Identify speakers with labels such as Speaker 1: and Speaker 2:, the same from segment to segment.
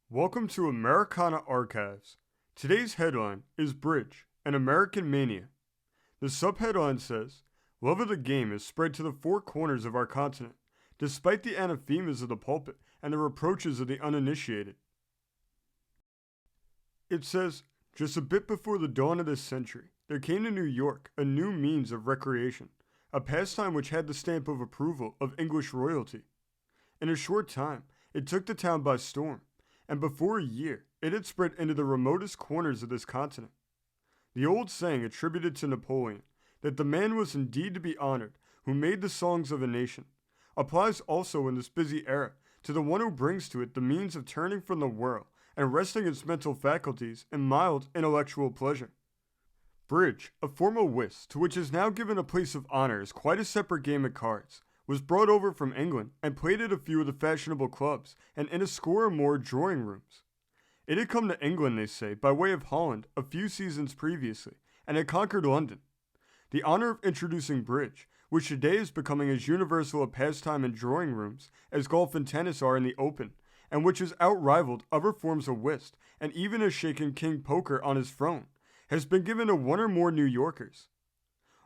Speaker 1: Welcome to Americana Archives. Today's headline is Bridge, an American Mania. The subheadline says, Love of the game is spread to the four corners of our continent, despite the anathemas of the pulpit and the reproaches of the uninitiated. It says, just a bit before the dawn of this century, there came to New York a new means of recreation, a pastime which had the stamp of approval of English royalty. In a short time, it took the town by storm, and before a year, it had spread into the remotest corners of this continent. The old saying attributed to Napoleon, that the man was indeed to be honored who made the songs of a nation, applies also in this busy era to the one who brings to it the means of turning from the whirl and resting its mental faculties in mild intellectual pleasure. Bridge, a form of whist to which is now given a place of honor as quite a separate game of cards, was brought over from England and played at a few of the fashionable clubs and in a score or more drawing rooms. It had come to England, they say, by way of Holland a few seasons previously, and had conquered London. The honor of introducing bridge, which today is becoming as universal a pastime in drawing rooms as golf and tennis are in the open, and which has outrivaled other forms of whist and even has shaken King Poker on his throne, has been given to one or more New Yorkers.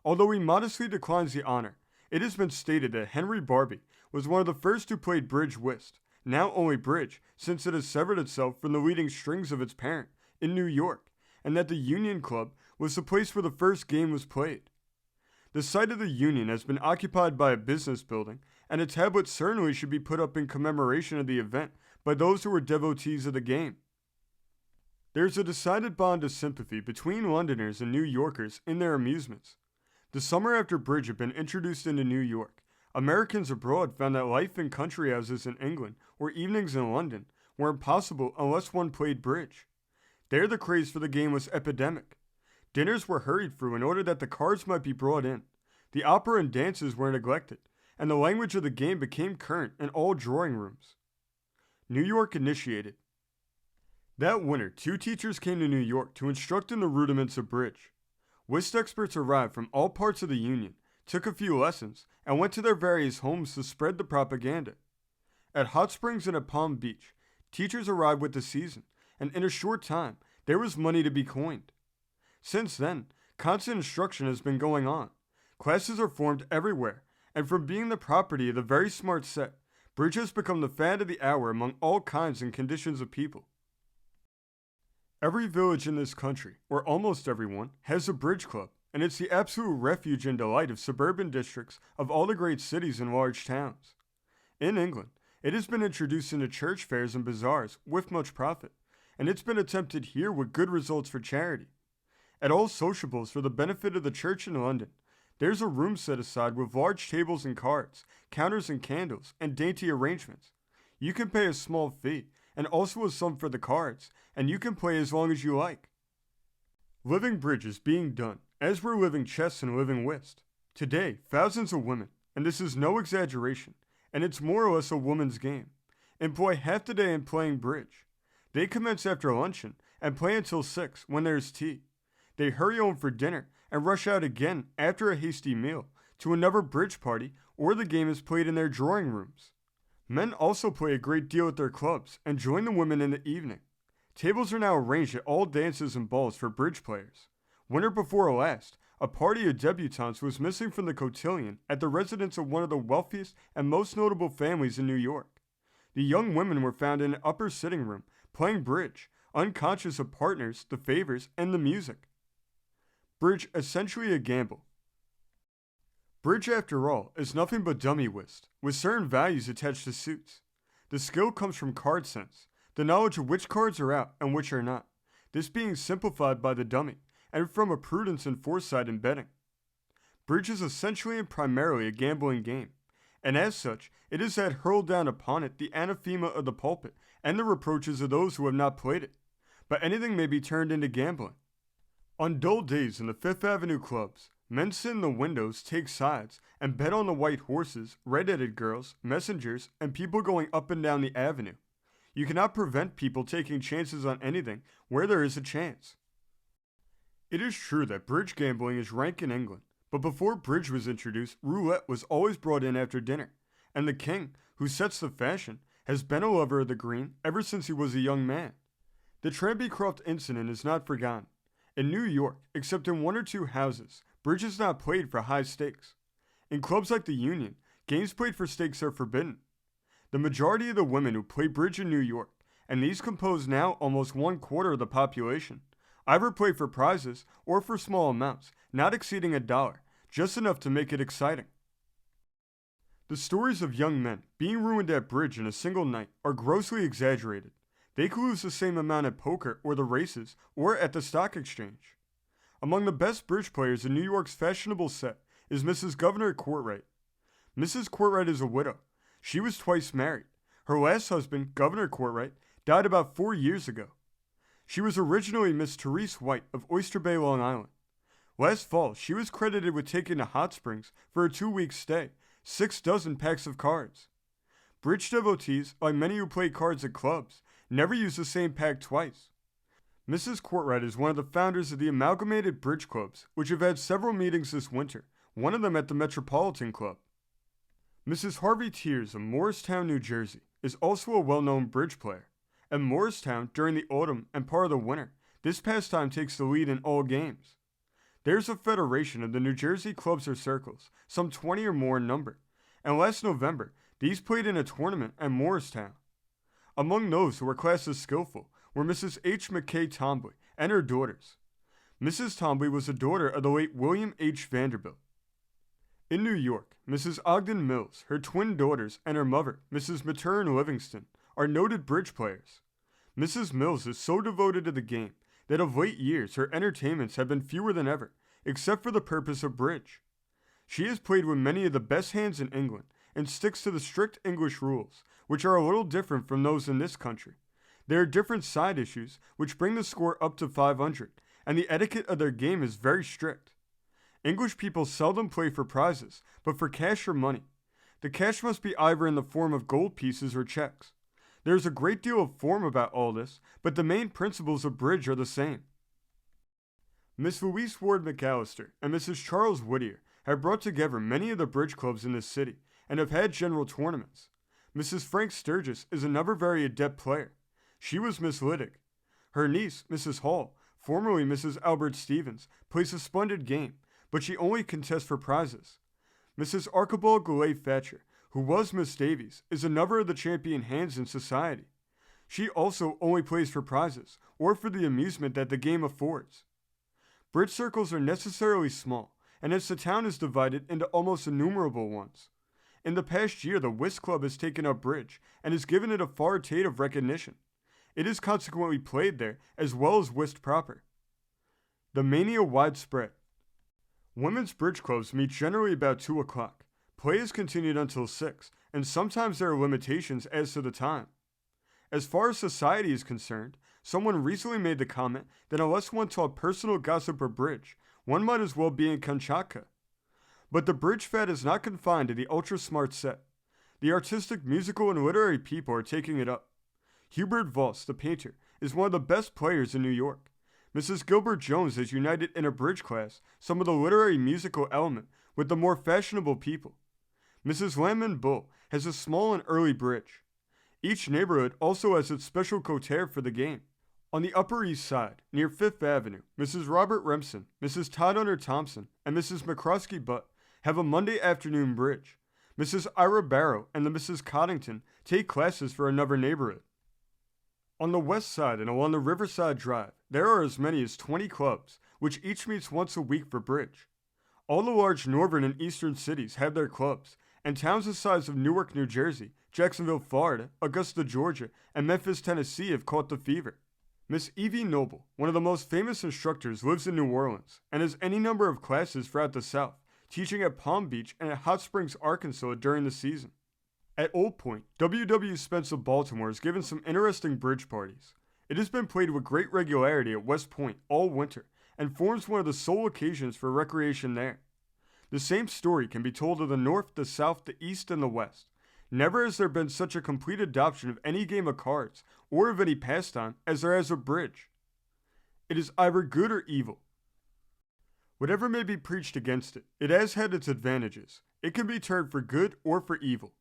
Speaker 1: Although he modestly declines the honor, it has been stated that Henry Barby was one of the first who played bridge whist, now only bridge since it has severed itself from the leading strings of its parent, in New York, and that the Union Club was the place where the first game was played. The site of the Union has been occupied by a business building, and a tablet certainly should be put up in commemoration of the event by those who were devotees of the game. There's a decided bond of sympathy between Londoners and New Yorkers in their amusements. The summer after bridge had been introduced into New York, Americans abroad found that life in country houses in England or evenings in London were impossible unless one played bridge. There the craze for the game was epidemic. Dinners were hurried through in order that the cards might be brought in. The opera and dances were neglected, and the language of the game became current in all drawing rooms. New York initiated. That winter, two teachers came to New York to instruct in the rudiments of bridge. Whist experts arrived from all parts of the Union, took a few lessons, and went to their various homes to spread the propaganda. At Hot Springs and at Palm Beach, teachers arrived with the season, and in a short time, there was money to be coined. Since then, constant instruction has been going on. Classes are formed everywhere, and from being the property of the very smart set, bridge has become the fad of the hour among all kinds and conditions of people. Every village in this country, or almost everyone, has a bridge club, and it's the absolute refuge and delight of suburban districts of all the great cities and large towns. In England, it has been introduced into church fairs and bazaars with much profit, and it's been attempted here with good results for charity. At all sociables for the benefit of the church in London, there's a room set aside with large tables and cards, counters and candles, and dainty arrangements. You can pay a small fee, and also a sum for the cards, and you can play as long as you like. Living bridge is being done, as we're living chess and living whist. Today, thousands of women, and this is no exaggeration, and it's more or less a woman's game, employ half the day in playing bridge. They commence after luncheon and play until 6 when there's tea. They hurry home for dinner and rush out again after a hasty meal to another bridge party, or the game is played in their drawing rooms. Men also play a great deal at their clubs and join the women in the evening. Tables are now arranged at all dances and balls for bridge players. Winter before last, a party of debutantes was missing from the cotillion at the residence of one of the wealthiest and most notable families in New York. The young women were found in an upper sitting room, playing bridge, unconscious of partners, the favors, and the music. Bridge essentially a gamble. Bridge, after all, is nothing but dummy whist, with certain values attached to suits. The skill comes from card sense, the knowledge of which cards are out and which are not, this being simplified by the dummy, and from a prudence and foresight in betting. Bridge is essentially and primarily a gambling game, and as such, it has had hurled down upon it the anathema of the pulpit and the reproaches of those who have not played it. But anything may be turned into gambling. On dull days in the Fifth Avenue clubs, men sit in the windows, take sides, and bet on the white horses, red-headed girls, messengers, and people going up and down the avenue. You cannot prevent people taking chances on anything where there is a chance. It is true that bridge gambling is rank in England, but before bridge was introduced, roulette was always brought in after dinner, and the king, who sets the fashion, has been a lover of the green ever since he was a young man. The Tranbycroft incident is not forgotten. In New York, except in one or two houses, bridge is not played for high stakes. In clubs like the Union, games played for stakes are forbidden. The majority of the women who play bridge in New York, and these compose now almost 1/4 of the population, either play for prizes or for small amounts, not exceeding $1, just enough to make it exciting. The stories of young men being ruined at bridge in a single night are grossly exaggerated. They could lose the same amount at poker or the races or at the stock exchange. Among the best bridge players in New York's fashionable set is Mrs. Governor Courtwright. Mrs. Courtwright is a widow. She was twice married. Her last husband, Governor Courtwright, died about 4 years ago. She was originally Miss Therese White of Oyster Bay, Long Island. Last fall, she was credited with taking to Hot Springs for a 2-week stay, 6 dozen packs of cards. Bridge devotees, like many who play cards at clubs, never use the same pack twice. Mrs. Courtwright is one of the founders of the Amalgamated Bridge Clubs, which have had several meetings this winter, one of them at the Metropolitan Club. Mrs. Harvey Tears of Morristown, New Jersey, is also a well-known bridge player. At Morristown, during the autumn and part of the winter, this pastime takes the lead in all games. There's a federation of the New Jersey clubs or circles, some 20 or more in number, and last November, these played in a tournament at Morristown. Among those who were classed as skillful were Mrs. H. McKay Tombley and her daughters. Mrs. Tombley was the daughter of the late William H. Vanderbilt. In New York, Mrs. Ogden Mills, her twin daughters, and her mother, Mrs. Matern Livingston, are noted bridge players. Mrs. Mills is so devoted to the game that of late years her entertainments have been fewer than ever, except for the purpose of bridge. She has played with many of the best hands in England and sticks to the strict English rules, which are a little different from those in this country. There are different side issues which bring the score up to 500, and the etiquette of their game is very strict. English people seldom play for prizes, but for cash or money. The cash must be either in the form of gold pieces or checks. There is a great deal of form about all this, but the main principles of bridge are the same. Miss Louise Ward McAllister and Mrs. Charles Whittier have brought together many of the bridge clubs in this city and have had general tournaments. Mrs. Frank Sturgis is another very adept player. She was Miss Liddick. Her niece, Mrs. Hall, formerly Mrs. Albert Stevens, plays a splendid game, but she only contests for prizes. Mrs. Archibald Goulet Thatcher, who was Miss Davies, is another of the champion hands in society. She also only plays for prizes, or for the amusement that the game affords. Bridge circles are necessarily small, and hence the town is divided into almost innumerable ones. In the past year, the Whist Club has taken up bridge, and has given it authoritative recognition. It is consequently played there, as well as whist proper. The mania widespread. Women's bridge clubs meet generally about 2 o'clock. Play is continued until 6, and sometimes there are limitations as to the time. As far as society is concerned, someone recently made the comment that unless one taught personal gossip or bridge, one might as well be in Kamchatka. But the bridge fad is not confined to the ultra-smart set. The artistic, musical, and literary people are taking it up. Hubert Voss, the painter, is one of the best players in New York. Mrs. Gilbert Jones has united in a bridge class some of the literary musical element with the more fashionable people. Mrs. Landman Bull has a small and early bridge. Each neighborhood also has its special coterie for the game. On the Upper East Side, near Fifth Avenue, Mrs. Robert Remsen, Mrs. Todd Hunter Thompson, and Mrs. McCroskey Butt have a Monday afternoon bridge. Mrs. Ira Barrow and the Mrs. Coddington take classes for another neighborhood. On the west side and along the Riverside Drive, there are as many as 20 clubs, which each meets once a week for bridge. All the large northern and eastern cities have their clubs, and towns the size of Newark, New Jersey, Jacksonville, Florida, Augusta, Georgia, and Memphis, Tennessee have caught the fever. Miss Evie Noble, one of the most famous instructors, lives in New Orleans, and has any number of classes throughout the South, teaching at Palm Beach and at Hot Springs, Arkansas during the season. At Old Point, W.W. Spence of Baltimore has given some interesting bridge parties. It has been played with great regularity at West Point all winter, and forms one of the sole occasions for recreation there. The same story can be told of the North, the South, the East, and the West. Never has there been such a complete adoption of any game of cards, or of any pastime, as there has of bridge. It is either good or evil. Whatever may be preached against it, it has had its advantages. It can be turned for good or for evil.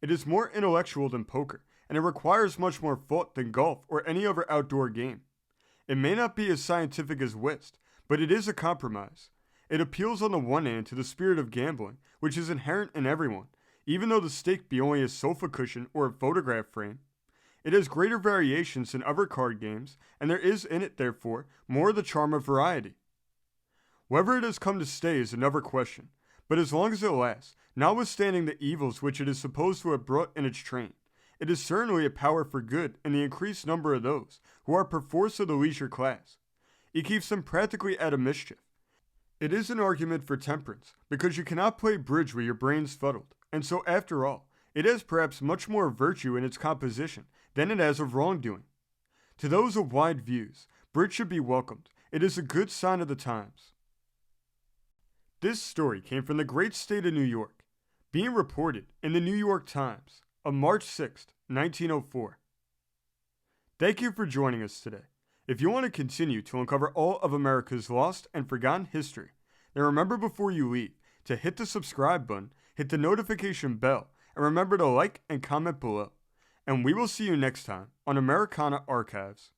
Speaker 1: It is more intellectual than poker, and it requires much more thought than golf or any other outdoor game. It may not be as scientific as whist, but it is a compromise. It appeals on the one hand to the spirit of gambling, which is inherent in everyone, even though the stake be only a sofa cushion or a photograph frame. It has greater variations than other card games, and there is in it, therefore, more of the charm of variety. Whether it has come to stay is another question, but as long as it lasts, notwithstanding the evils which it is supposed to have brought in its train, it is certainly a power for good in the increased number of those who are perforce of the leisure class. It keeps them practically out of mischief. It is an argument for temperance, because you cannot play bridge with your brains fuddled, and so after all, it has perhaps much more virtue in its composition than it has of wrongdoing. To those of wide views, bridge should be welcomed. It is a good sign of the times. This story came from the great state of New York, being reported in the New York Times on March 6, 1904. Thank you for joining us today. If you want to continue to uncover all of America's lost and forgotten history, then remember before you leave to hit the subscribe button, hit the notification bell, and remember to like and comment below. And we will see you next time on Americana Archives.